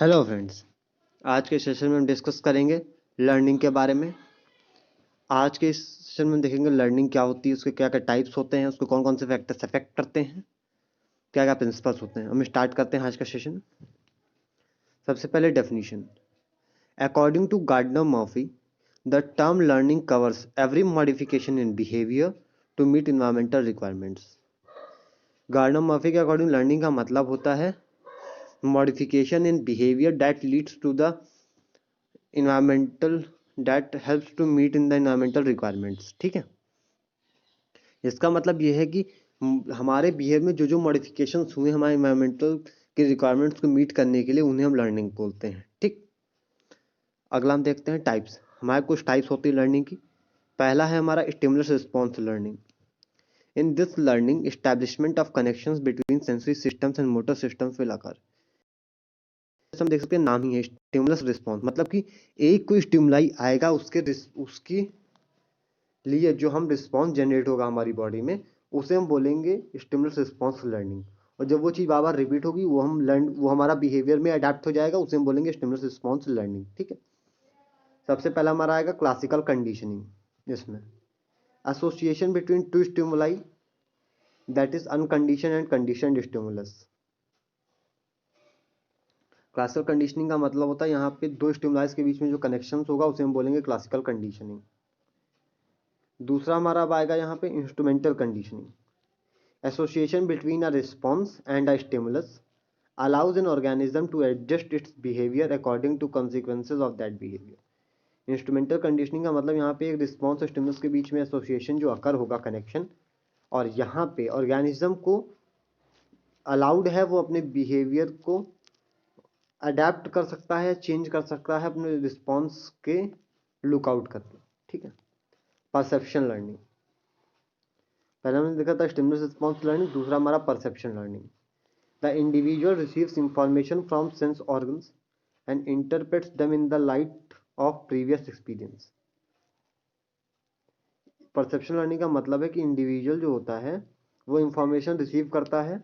Hello friends. आज के session में हम डिस्कस करेंगे लर्निंग के बारे में। आज के इस सेशन में हम देखेंगे लर्निंग क्या होती है, उसके क्या क्या टाइप्स होते हैं, उसको कौन कौन से फैक्टर्स अफेक्ट करते हैं, क्या क्या प्रिंसिपल्स होते हैं। हम स्टार्ट करते हैं आज का सेशन। सबसे पहले definition. According to Gardner Murphy, the term learning covers every modification in behaviour to meet environmental requirements. Gardner Murphy के अकॉर्डिंग लर्निंग का मतलब होता है modification in behaviour that leads to the environmental that helps to meet in the environmental requirements. ठीक है, इसका मतलब ये है कि हमारे बिहेवियर में जो जो मॉडिफिकेशंस हुए हमारे इन्वायरमेंटल के रिक्वायरमेंट्स को मीट करने के लिए, उन्हें हम लर्निंग बोलते हैं। ठीक, अगला हम देखते हैं टाइप्स। हमारे कुछ टाइप्स होती है लर्निंग की। पहला है हमारा stimulus response learning. In this learning establishment of connections between sensory systems and motor systems will occur. हम देख सकते हैं, नाम ही है स्टिमुलस रिस्पॉन्स, मतलब कि एक कोई स्टिमुलाई आएगा, उसकी लिए जो हम रिस्पॉन्स जनरेट होगा हमारी बॉडी में, उसे हम बोलेंगे स्टिमुलस रिस्पॉन्स लर्निंग। और जब वो चीज़ बार बार रिपीट होगी, वो हमारा बिहेवियर में अडेप्ट हो जाएगा, उसे हम बोलेंगे स्टिमुलस रिस्पॉन्स लर्निंग। ठीक है, सबसे पहला हमारा आएगा क्लासिकल कंडीशनिंग। इसमें association between two stimuli, that is unconditioned and conditioned stimulus. Classical conditioning का मतलब होता है यहाँ पे दो स्टिमुलाइज के बीच में जो कनेक्शन होगा, उसे हम बोलेंगे क्लासिकल कंडीशनिंग। दूसरा हमारा अब आएगा यहाँ पे instrumental conditioning. Association between a response and a stimulus allows an organism to adjust its behavior according to consequences of that behavior. Instrumental conditioning का मतलब यहाँ पे एक रिस्पॉन्स और स्टिमुलस के बीच में एसोसिएशन जो अकर होगा, कनेक्शन, और यहाँ पे ऑर्गेनिज्म को अलाउड है वो अपने बिहेवियर को अडेप्ट कर सकता है, चेंज कर सकता है अपने रिस्पॉन्स के लुकआउट करके। ठीक है, परसेप्शन लर्निंग। पहले हमने देखा था स्टिमुलस रिस्पॉन्स लर्निंग, दूसरा हमारा perception learning. The individual receives information from sense organs and interprets them in the light of previous experience. Perception learning का मतलब है कि इंडिविजुअल जो होता है वो इंफॉर्मेशन रिसीव करता है,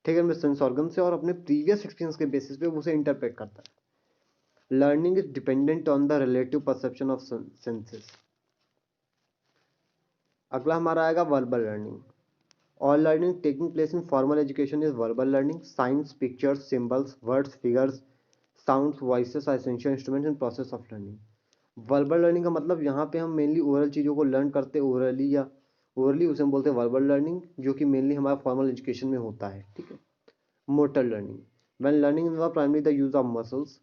ठीक है, सेंस ऑर्गन से, और अपने प्रीवियस एक्सपीरियंस के बेसिस पे उसे इंटरप्रेट करता है। Learning is dependent on the relative perception of senses. अगला हमारा आएगा verbal learning. All learning taking place in formal education is verbal learning. Science, pictures, symbols, words, figures, sounds, voices are essential instruments in process of learning. Verbal learning का मतलब यहाँ पे हम mainly oral चीज़ों को लर्न करते हैं, orally या ओरली, उसे हम बोलते हैं वर्बल लर्निंग, जो कि मेनली हमारा फॉर्मल एजुकेशन में होता है। ठीक है, motor learning. When learning involve primary the use of muscles,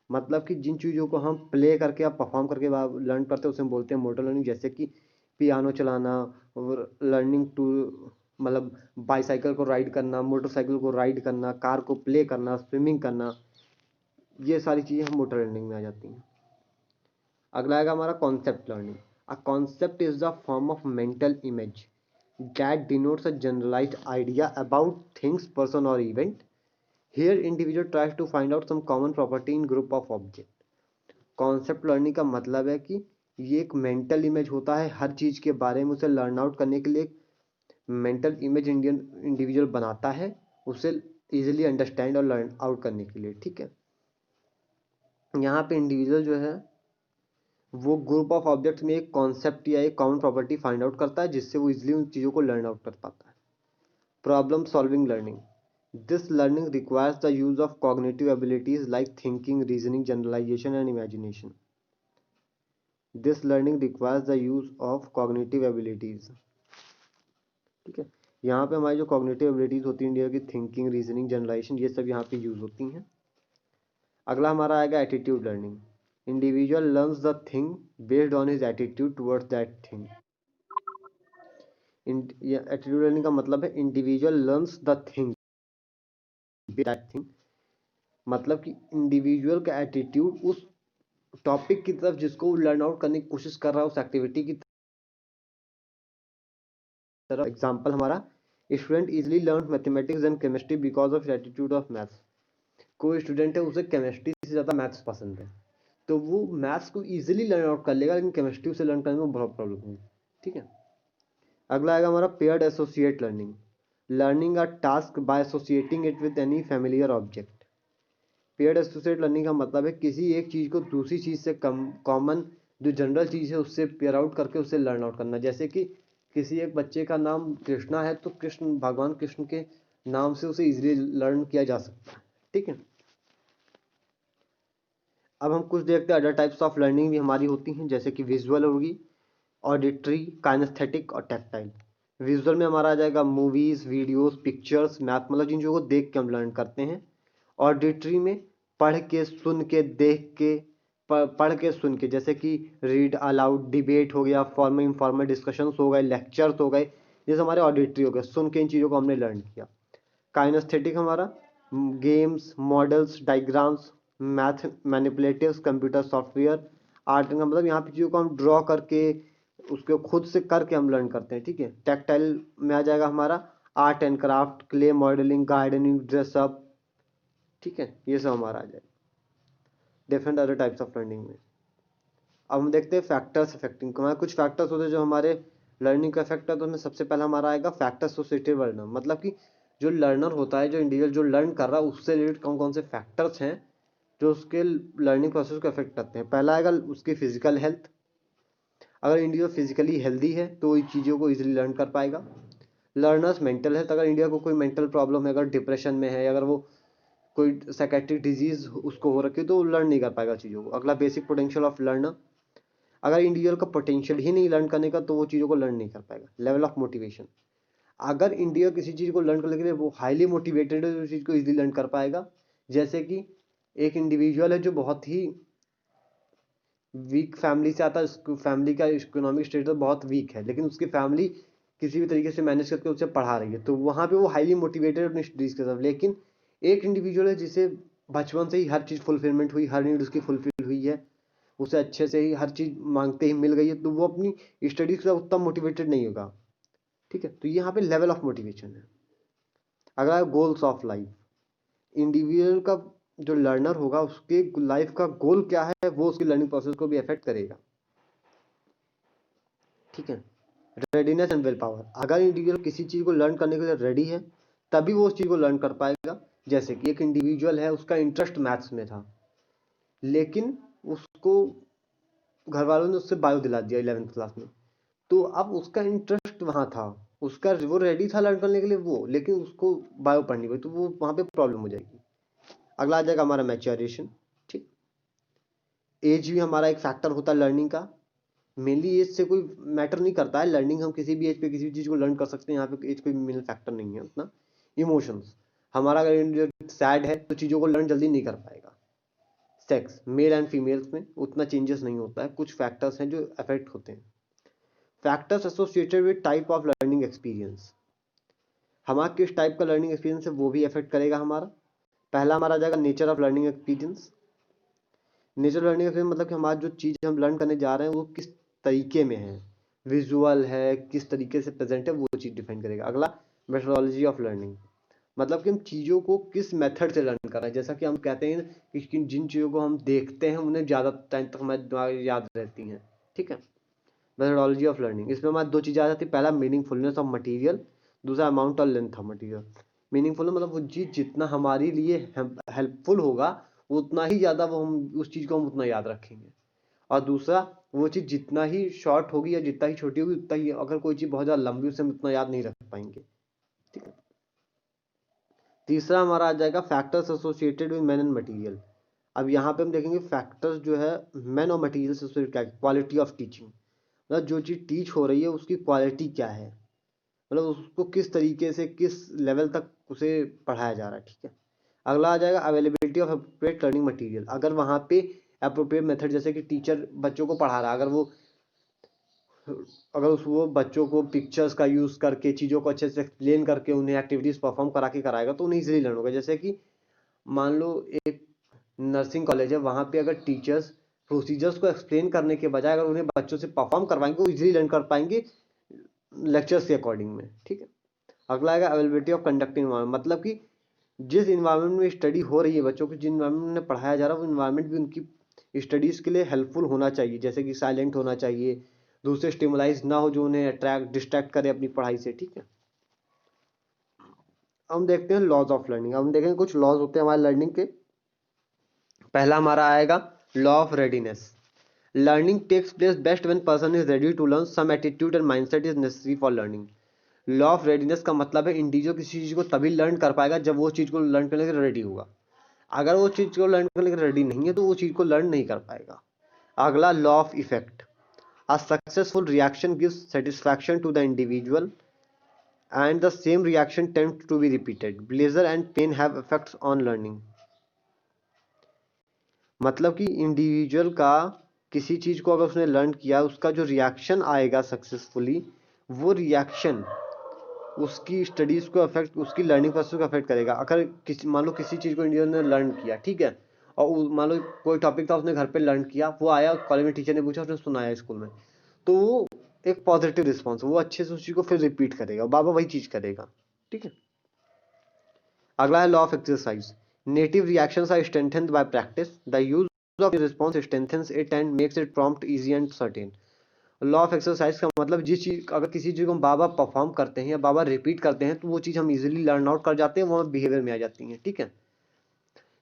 मतलब कि जिन चीज़ों को हम प्ले करके या परफॉर्म करके लर्न करते हैं, उसे हम बोलते हैं मोटर लर्निंग। जैसे कि पियानो चलाना, और लर्निंग टू, मतलब बाईसाइकिल को राइड करना, मोटरसाइकिल को राइड करना, कार को प्ले करना, स्विमिंग करना, ये सारी चीज़ें हम मोटर लर्निंग में आ जाती हैं। अगला आएगा हमारा concept learning. A concept is the form of mental image that denotes a generalised idea about things, person और event. Here individual tries to find out some common property in group of object. Concept learning का मतलब है कि ये एक mental image होता है, हर चीज़ के बारे में उसे लर्न आउट करने के लिए मेंटल इमेज इंडियन इंडिविजुअल बनाता है, उसे इजीली अंडरस्टैंड और लर्न आउट करने के लिए। ठीक है, यहाँ पे इंडिविजुअल जो है वो ग्रुप ऑफ ऑब्जेक्ट्स में एक कॉन्सेप्ट या एक कॉमन प्रॉपर्टी फाइंड आउट करता है, जिससे वो इजीली उन चीज़ों को लर्न आउट कर पाता है। Problem solving learning. This learning requires the use of cognitive abilities like thinking, reasoning, generalisation and imagination. This learning requires the use of cognitive abilities. ठीक है, यहाँ पे हमारी जो कॉग्निटिव एबिलिटीज होती हैं इंडिया की, थिंकिंग, रीजनिंग, जनरलाइजेशन, ये सब यहाँ पे यूज होती हैं। अगला हमारा आएगा attitude learning. Individual learns the thing based on his attitude towards that thing. Attitude learning का मतलब है individual learns the thing that thing, मतलब कि इंडिविजुअल का एटीट्यूड उस टॉपिक की तरफ जिसको वो लर्न आउट करने की कोशिश कर रहा है, उस एक्टिविटी की तरफ। एग्जाम्पल हमारा, student easily learn mathematics and chemistry because of attitude of maths. कोई स्टूडेंट है उसे केमिस्ट्री से ज़्यादा मैथ्स पसंद है, तो वो मैथ्स को इजीली लर्न आउट कर लेगा, लेकिन केमिस्ट्री से लर्न करने में बहुत प्रॉब्लम होगी। ठीक है, अगला आएगा हमारा paired associate learning. Learning a task by associating it with any familiar object. Paired associate learning का मतलब है किसी एक चीज़ को दूसरी चीज़ से कॉमन जो जनरल चीज़ है उससे पेयर आउट करके उससे लर्न आउट करना। जैसे कि किसी एक बच्चे का नाम कृष्णा है तो कृष्ण भगवान कृष्ण के नाम से उसे इजीली लर्न किया जा सकता है। ठीक है, अब हम कुछ देखते हैं अदर टाइप्स ऑफ लर्निंग भी हमारी होती हैं, जैसे कि विजुअल होगी, ऑडिटरी, काइनेस्थेटिक और टैक्टाइल। विजुअल में हमारा आ जाएगा मूवीज, वीडियोस, पिक्चर्स, मैथ, मतलब जिन चीज़ों को देख के हम लर्न करते हैं। ऑडिटरी में पढ़ के, सुन के, देख के, पढ़ के, सुन के, जैसे कि रीड अलाउड, डिबेट हो गया, फॉर्मल इनफॉर्मल डिस्कशंस हो गए, लेक्चर्स हो गए, जैसे हमारे ऑडिटरी हो गए, सुन के इन चीज़ों को हमने लर्न किया। काइनेस्थेटिक हमारा games, models, diagrams, math manipulatives, computer software, art का मतलब यहाँ पे चीज़ों को हम ड्रॉ करके उसको खुद से करके हम लर्न करते हैं। ठीक है, टैक्टाइल में आ जाएगा हमारा art and craft, clay modelling, gardening, dress up. ठीक है, ये सब हमारा आ जाएगा different other types of learning में। अब हम देखते हैं फैक्टर्स अफेक्टिंग। हमारे कुछ फैक्टर्स होते हैं जो हमारे लर्निंग को अफेक्ट करते हैं। तो उसमें सबसे पहला हमारा आएगा फैक्टर एसोसिएटेड लर्नर, मतलब कि जो लर्नर होता है, जो इंडिविजुअल जो लर्न कर रहा है, उससे रिलेटेड कौन कौन से फैक्टर्स हैं जो उसके लर्निंग प्रोसेस को अफेक्ट करते हैं। पहला आएगा उसकी फिजिकल हेल्थ। अगर इंडिविजुअल फिजिकली हेल्दी है तो ये चीज़ों को इजीली लर्न कर पाएगा। लर्नर्स मेंटल हेल्थ, अगर इंडिया को कोई मेंटल प्रॉब्लम है, अगर डिप्रेशन में है, अगर वो कोई साइकेट्रिक डिजीज उसको हो रखी है, तो वो लर्न नहीं कर पाएगा चीज़ों को। अगला बेसिक पोटेंशियल ऑफ लर्नर, अगर इंडिविजुअल का पोटेंशियल ही नहीं लर्न करने का तो वो चीज़ों को लर्न नहीं कर पाएगा। लेवल ऑफ मोटिवेशन, अगर इंडिविजुअल किसी चीज़ को लर्न करने के लिए वो हाईली मोटिवेटेड है तो उस चीज़ को इजीली लर्न कर पाएगा। जैसे कि एक इंडिविजुअल है जो बहुत ही वीक फैमिली से आता है, उसको फैमिली का इकोनॉमिक स्टेटस बहुत वीक है, लेकिन उसकी फैमिली किसी भी तरीके से मैनेज करके उसे पढ़ा रही है, तो वहाँ पे वो हाईली मोटिवेटेड अपनी स्टडीज़ के तरफ। लेकिन एक इंडिविजुअल है जिसे बचपन से ही हर चीज़ फुलफिलमेंट हुई, हर नीड उसकी फुलफिल हुई है, उसे अच्छे से ही हर चीज़ मांगते ही मिल गई है, तो वो अपनी स्टडीज़ के साथ उतना मोटिवेटेड नहीं होगा। ठीक है, तो यहाँ पे लेवल ऑफ मोटिवेशन है। अगला गोल्स ऑफ लाइफ, इंडिविजुअल का जो लर्नर होगा उसके लाइफ का गोल क्या है वो उसकी लर्निंग प्रोसेस को भी अफेक्ट करेगा। ठीक है, रेडीनेस एंड विल पावर, अगर इंडिविजुअल किसी चीज़ को लर्न करने के लिए रेडी है तभी वो उस चीज़ को लर्न कर पाएगा। जैसे कि एक इंडिविजुअल है, उसका इंटरेस्ट मैथ्स में था, लेकिन उसको घर वालों ने उससे बायो दिला दिया 11th क्लास में, तो अब उसका इंटरेस्ट वहाँ था, उसका वो रेडी था लर्न करने के लिए वो, लेकिन उसको बायो पढ़नी पड़ी, तो वो वहाँ पे प्रॉब्लम हो जाएगी। अगला आ जाएगा हमारा मैच्योरेशन। ठीक, एज भी हमारा एक फैक्टर होता है लर्निंग का। मेनली एज से कोई मैटर नहीं करता है, लर्निंग हम किसी भी एज पे किसी भी चीज़ को लर्न कर सकते हैं, यहाँ पे एज कोई मेन फैक्टर नहीं है उतना। इमोशंस, हमारा अगर सैड है तो चीज़ों को लर्न जल्दी नहीं कर पाएगा। सेक्स, मेल एंड फीमेल्स में उतना चेंजेस नहीं होता है, कुछ फैक्टर्स हैं जो अफेक्ट होते हैं। Factors associated with type of learning experience, हमारा किस टाइप का लर्निंग एक्सपीरियंस है वो भी अफेक्ट करेगा हमारा। पहला हमारा आ जाएगा nature of learning experience. Nature learning experience मतलब कि हमारा जो चीज़ हम लर्न करने जा रहे हैं वो किस तरीके में है, विजुअल है, किस तरीके से प्रेजेंट है, वो चीज़ डिफाइन करेगा। अगला मेथोडोलॉजी ऑफ लर्निंग, मतलब कि हम चीज़ों को किस मेथड से लर्न कर रहे हैं। जैसा कि हम कहते हैं कि जिन चीज़ों को हम देखते हैं उन्हें ज़्यादा टाइम तक हमारे दिमाग में याद रहती हैं। ठीक है, मेथोडोलॉजी ऑफ लर्निंग, इसमें हमारी दो चीज़ें आ जाती है, पहला मीनिंगफुलनेस ऑफ मटेरियल, दूसरा अमाउंट और लेंथ ऑफ मटेरियल। मीनिंगफुल मतलब वो चीज़ जितना हमारे लिए हेल्पफुल होगा उतना ही ज़्यादा वो हम उस चीज़ को हम उतना याद रखेंगे, और दूसरा वो चीज़ जितना ही शॉर्ट होगी या जितना ही छोटी होगी उतना ही, अगर कोई चीज़ बहुत ज़्यादा लंबी उसे हम उतना याद नहीं रख पाएंगे। ठीक है, तीसरा हमारा आ जाएगा factors associated with man and material. अब यहाँ पे हम देखेंगे फैक्टर्स जो है मैन और मटेरियल से एसोसिएटेड क्या है, क्वालिटी ऑफ टीचिंग, मतलब जो चीज़ टीच हो रही है उसकी क्वालिटी क्या है, मतलब उसको किस तरीके से किस लेवल तक उसे पढ़ाया जा रहा है। ठीक है, अगला आ जाएगा availability of appropriate learning material, अगर वहाँ पे अप्रोप्रिएट मेथड, जैसे कि टीचर बच्चों को पढ़ा रहा है, अगर वो बच्चों को पिक्चर्स का यूज़ करके चीज़ों को अच्छे से एक्सप्लेन करके उन्हें एक्टिविटीज़ परफॉर्म करा के कराएगा तो उन्हें ईजिली लर्न होगा। जैसे कि मान लो एक नर्सिंग कॉलेज है, वहाँ पे अगर टीचर्स प्रोसीजर्स को एक्सप्लेन करने के बजाय अगर उन्हें बच्चों से परफॉर्म करवाएंगे वो इजीली लर्न कर पाएंगे लेक्चर्स के अकॉर्डिंग में। ठीक है, अगला आएगा अवेलेबिलिटी ऑफ कंडक्टिंग इन्वायरमेंट, मतलब कि जिस इन्वायरमेंट में स्टडी हो रही है बच्चों को, जिन इन्वायरमेंट में पढ़ाया जा रहा है वो इन्वायरमेंट भी उनकी स्टडीज़ के लिए हेल्पफुल होना चाहिए। जैसे कि साइलेंट होना चाहिए, दूसरे स्टिमुलाइज ना हो जो उन्हें अट्रैक्ट डिस्ट्रैक्ट करे अपनी पढ़ाई से। ठीक है, हम देखते हैं लॉज ऑफ लर्निंग। हम देखेंगे कुछ लॉज होते हैं हमारे लर्निंग के। पहला हमारा आएगा law of readiness. Learning takes place best when person is ready to learn, some attitude and mindset is necessary for learning. Law of readiness का मतलब है इंडिविजुअल किसी चीज़ को तभी लर्न कर पाएगा जब वो चीज़ को लर्न करने के लिए रेडी होगा। अगर वो चीज़ को लर्न करने के लिए रेडी नहीं है तो वो चीज़ को लर्न नहीं कर पाएगा। अगला law of effect. A successful reaction gives satisfaction to the individual and the same reaction tends to be repeated. Pleasure and pain have effects on learning. मतलब कि इंडिविजुअल का किसी चीज़ को अगर उसने लर्न किया, उसका जो रिएक्शन आएगा सक्सेसफुली, वो रिएक्शन उसकी स्टडीज़ को अफेक्ट, उसकी लर्निंग प्रोसेस को अफेक्ट करेगा। अगर किसी मान लो किसी चीज़ को इंडिविजुअल ने लर्न किया, ठीक है, और मान लो कोई टॉपिक था उसने घर पे लर्न किया, वो आया कॉलेज में टीचर ने पूछा, उसने सुनाया स्कूल में, तो वो एक पॉजिटिव रिस्पॉन्स, वो अच्छे से उस चीज़ को फिर रिपीट करेगा, बार बार वही चीज़ करेगा। ठीक है। अगला है law of exercise. Native reactions are strengthened by practice, the use of response strengthens it and makes it prompt, easy and certain. Law of exercise का मतलब जिस चीज, अगर किसी चीज को हम बार बार परफॉर्म करते हैं या बार बार रिपीट करते हैं तो वो चीज हम इजीली लर्न आउट कर जाते हैं, वो बिहेवियर में आ जाती है। ठीक है।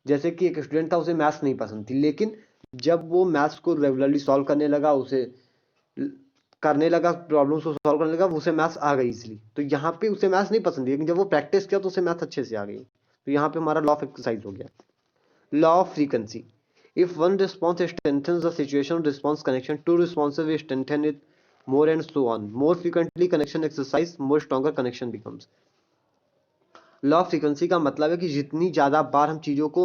जैसे कि एक स्टूडेंट था, उसे मैथ्स नहीं पसंद थी, लेकिन जब वो मैथ्स को रेगुलरली सॉल्व करने लगा, उसे करने लगा, प्रॉब्लम्स को सॉल्व करने लगा, उसे मैथ्स आ गई इसलिए। तो यहाँ पे उसे मैथ्स नहीं पसंद थी, लेकिन जब वो प्रैक्टिस किया तो उसे मैथ्स अच्छे से आ गई। तो यहाँ पे हमारा लॉ ऑफ एक्सरसाइज हो गया। Law of frequency. If one response strengthens the situation response connection, two responses will strengthen it more and so on. More frequently connection exercise, more stronger connection becomes. Law of frequency का मतलब है कि जितनी ज़्यादा बार हम चीज़ों को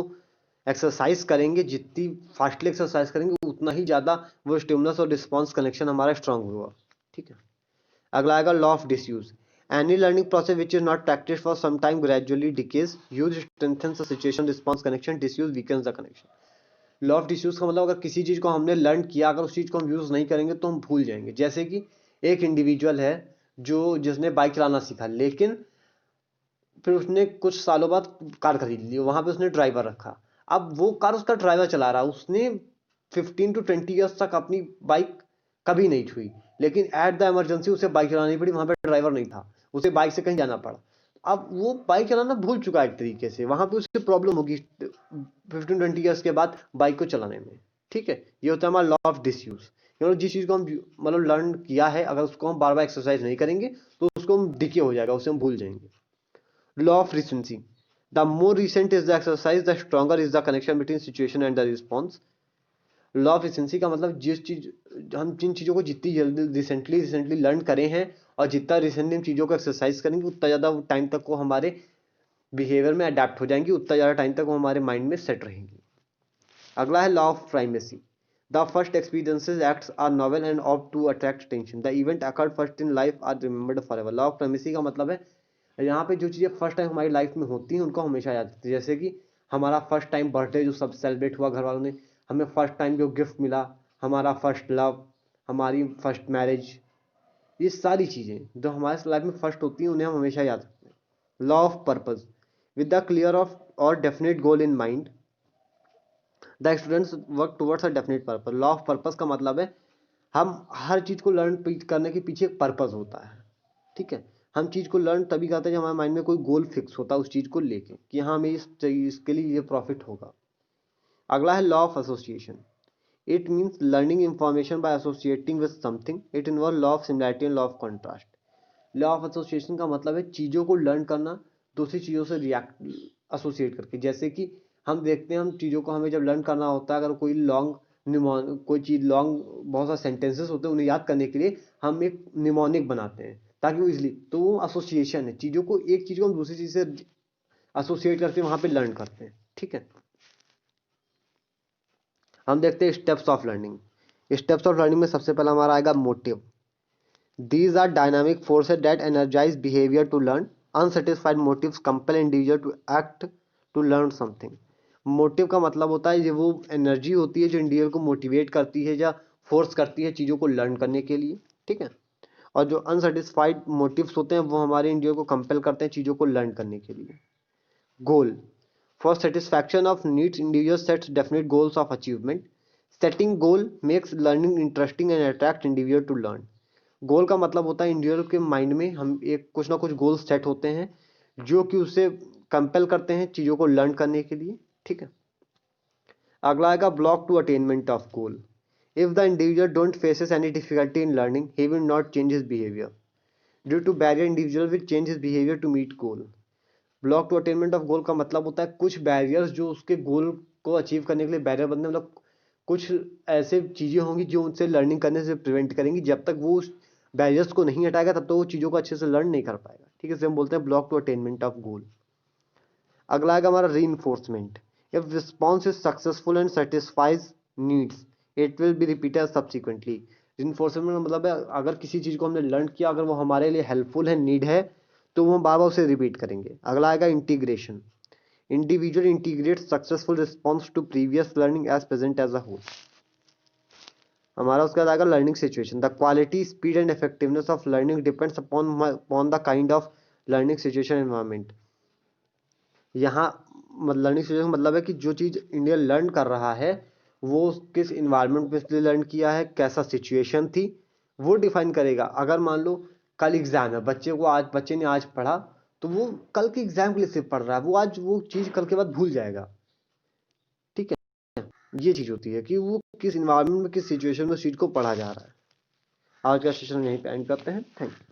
exercise करेंगे, जितनी फास्टली एक्सरसाइज करेंगे, उतना ही ज़्यादा वो स्टिमुलस और रिस्पॉन्स कनेक्शन हमारा स्ट्रांग होगा। ठीक है। अगला आएगा law of disuse. Any learning process which is not practice for some time gradually decays, use strengthens the situation response connection, disuse weakens the connection. Law of disuse का मतलब अगर किसी चीज़ को हमने लर्न किया, अगर उस चीज़ को हम यूज़ नहीं करेंगे तो हम भूल जाएंगे। जैसे कि एक इंडिविजुअल है जिसने बाइक चलाना सीखा, लेकिन फिर उसने कुछ सालों बाद कार खरीद ली, वहां पे उसने ड्राइवर रखा। अब वो कार उसका ड्राइवर चला रहा है, उसने 15 to 20 ईयर्स तक अपनी बाइक कभी नहीं छुई, लेकिन एट द इमरजेंसी उसे बाइक चलानी पड़ी, वहां पे ड्राइवर नहीं था, उसे बाइक से कहीं जाना पड़ा। अब वो बाइक चलाना भूल चुका है एक तरीके से, वहां पे उसे प्रॉब्लम होगी 15-20 ईयर्स के बाद बाइक को चलाने में। ठीक है। ये होता है हमारा लॉ ऑफ डिसयूज। जिस चीज को हम मतलब लर्न किया है, अगर उसको हम बार बार एक्सरसाइज नहीं करेंगे तो उसको हम डिके हो जाएगा, उसे हम भूल जाएंगे। Law of recency. The more recent is the exercise, the stronger is the connection between situation and the response. Law of recency का मतलब जिन चीज़ों को जितनी जल्दी रिसेंटली लर्न करें हैं, और जितना रिसेंटली हम चीज़ों को एक्सरसाइज करेंगे, उतना ज़्यादा टाइम तक वो हमारे बिहेवियर में अडेप्ट हो जाएंगी, उतना ज़्यादा टाइम तक वो हमारे माइंड में सेट रहेंगी। अगला है law of primacy. The first experiences acts are novel and of to attract attention, the event occurred first in life are remembered forever. Law of primacy का मतलब है यहाँ पे जो चीज़ें फर्स्ट टाइम हमारी लाइफ में होती हैं उनको हमेशा याद रखते हैं। जैसे कि हमारा फर्स्ट टाइम बर्थडे जो सब सेलिब्रेट हुआ, घर वालों ने हमें फर्स्ट टाइम जो गिफ्ट मिला, हमारा फर्स्ट लव, हमारी फर्स्ट मैरिज, ये सारी चीज़ें जो हमारे लाइफ में फर्स्ट होती हैं उन्हें हम हमेशा याद रखते हैं। Law of purpose. With the clear of और definite goal in mind, the students work towards a definite purpose. Law of purpose का मतलब है हम हर चीज़ को लर्न करने के पीछे एक पर्पज होता है। ठीक है। हम चीज़ को लर्न तभी करते हैं जब हमारे माइंड में कोई गोल फिक्स होता है उस चीज़ को लेके, कि हाँ हमें इसके लिए ये प्रॉफिट होगा। अगला है law of association. It means learning information bye associating with something, it involve law of similarity and law of contrast. Law of association का मतलब है चीज़ों को लर्न करना दूसरी चीज़ों से रिएक्ट एसोसिएट करके। जैसे कि हम देखते हैं, हम चीज़ों को हमें जब लर्न करना होता है, अगर कोई चीज़ लॉन्ग बहुत सारे सेंटेंसेस होते हैं, उन्हें याद करने के लिए हम एक निमोनिक बनाते हैं ताकि वो इजली, तो वो एसोसिएशन है, चीज़ों को, एक चीज़ को हम दूसरी चीज़ से एसोसिएट करके वहाँ पे लर्न करते हैं। ठीक है। हम देखते हैं steps of learning. Steps of learning में सबसे पहला हमारा आएगा motive. These are dynamic forces that energize behavior to learn. Unsatisfied motives compel individual to act to learn something. Motive का मतलब होता है ये वो एनर्जी होती है जो इंडिविजुअल को मोटिवेट करती है या फोर्स करती है चीज़ों को लर्न करने के लिए। ठीक है। और जो अनसेटिस्फाइड मोटिव्स होते हैं वो हमारे इंडिविजुअल को कंपेल करते हैं चीज़ों को लर्न करने के लिए। गोल। For satisfaction of needs, individual sets definite goals of achievement. Setting goal makes learning interesting and attract individual to learn. गोल का मतलब होता है इंडिविजुअल के माइंड में हम एक कुछ ना कुछ गोल सेट होते हैं जो कि उसे कंपेल करते हैं चीज़ों को लर्न करने के लिए। ठीक है। अगला आएगा block to attainment of goal. If the individual don't faces any difficulty in learning, he will not change his behavior. Due to barrier, individual will change his behavior to meet goal. Block to attainment of goal का मतलब होता है कुछ barriers जो उसके गोल को achieve करने के लिए बैरियर बनने, मतलब कुछ ऐसे चीजें होंगी जो उनसे लर्निंग करने से प्रिवेंट करेंगी. जब तक वो उस बैरियर्स को नहीं हटाएगा तब तक वो चीजों को अच्छे से लर्न नहीं कर पाएगा. ठीक है, इसे हम बोलते हैं block to attainment of goal. अगला आएगा हमारा reinforcement. If response is successful and satisfies needs, it will be repeated subsequently. Reinforcement का मतलब है अगर किसी चीज को हमने लर्न किया, अगर वो हमारे लिए हेल्पफुल है, नीड है, तो वो हम बार बार उसे रिपीट करेंगे. अगला आएगा integration. Individual integrate successful response to previous learning as present as a whole. हमारा उसके बाद आएगा learning situation. The quality speed and effectiveness of learning depends upon the kind of learning situation environment. यहाँ learning situation मतलब है कि जो चीज इंडिया लर्न कर रहा है वो किस इन्वायरमेंट में इसलिए लर्न किया है, कैसा सिचुएशन थी, वो डिफाइन करेगा. अगर मान लो कल एग्जाम है, बच्चे ने आज पढ़ा, तो वो कल के एग्जाम के लिए सिर्फ पढ़ रहा है, वो आज वो चीज कल के बाद भूल जाएगा. ठीक है, ये चीज होती है कि वो किस इन्वायरमेंट में, किस सिचुएशन में उस चीज को पढ़ा जा रहा है. आज का सेशन यहीं पे एंड करते हैं. Thank you.